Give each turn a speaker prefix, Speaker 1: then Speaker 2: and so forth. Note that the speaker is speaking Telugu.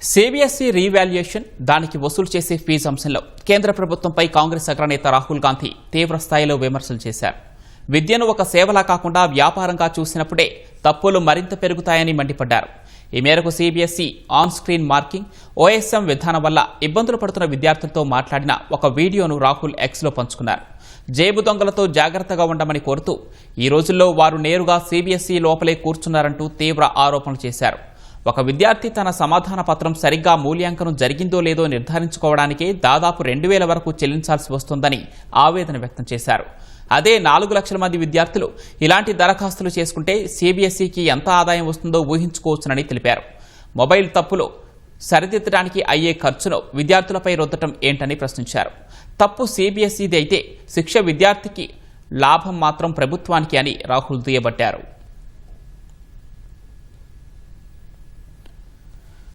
Speaker 1: సిబిఎస్ఈ రీవాల్యుయేషన్ దానికి వసూలు చేసే ఫీజు అంశంలో కేంద్ర ప్రభుత్వంపై కాంగ్రెస్ అగ్రనేత రాహుల్ గాంధీ తీవ్ర స్థాయిలో విమర్శలు చేశారు. విద్యను ఒక సేవలా కాకుండా వ్యాపారంగా చూసినప్పుడే తప్పులు మరింత పెరుగుతాయని మండిపడ్డారు. ఈ మేరకు CBSE on screen marking, OSM విధానం వల్ల ఇబ్బందులు పడుతున్న విద్యార్థులతో మాట్లాడిన ఒక వీడియోను రాహుల్ ఎక్స్లో పంచుకున్నారు. జేబు దొంగలతో జాగ్రత్తగా ఉండమని కోరుతూ ఈ రోజుల్లో వారు నేరుగా సిబిఎస్ఈ లోపలే కూర్చున్నారంటూ తీవ్ర ఆరోపణలు చేశారు. ఒక విద్యార్థి తన సమాధాన పత్రం సరిగ్గా మూల్యాంకనం జరిగిందో లేదో నిర్ధారించుకోవడానికే దాదాపు 2,000 వరకు చెల్లించాల్సి వస్తుందని ఆవేదన వ్యక్తం చేశారు. అదే 4 లక్షల మంది విద్యార్థులు ఇలాంటి దరఖాస్తులు చేసుకుంటే సిబిఎస్ఈకి ఎంత ఆదాయం వస్తుందో ఊహించుకోవచ్చునని తెలిపారు. మొబైల్ తప్పులు సరిదిద్దడానికి అయ్యే ఖర్చును విద్యార్థులపై రుద్దటం ఏంటని ప్రశ్నించారు. తప్పు సిబిఎస్ఈది అయితే శిక్ష విద్యార్థికి, లాభం మాత్రం ప్రభుత్వానికి అని రాహుల్ దుయ్యబట్టారు.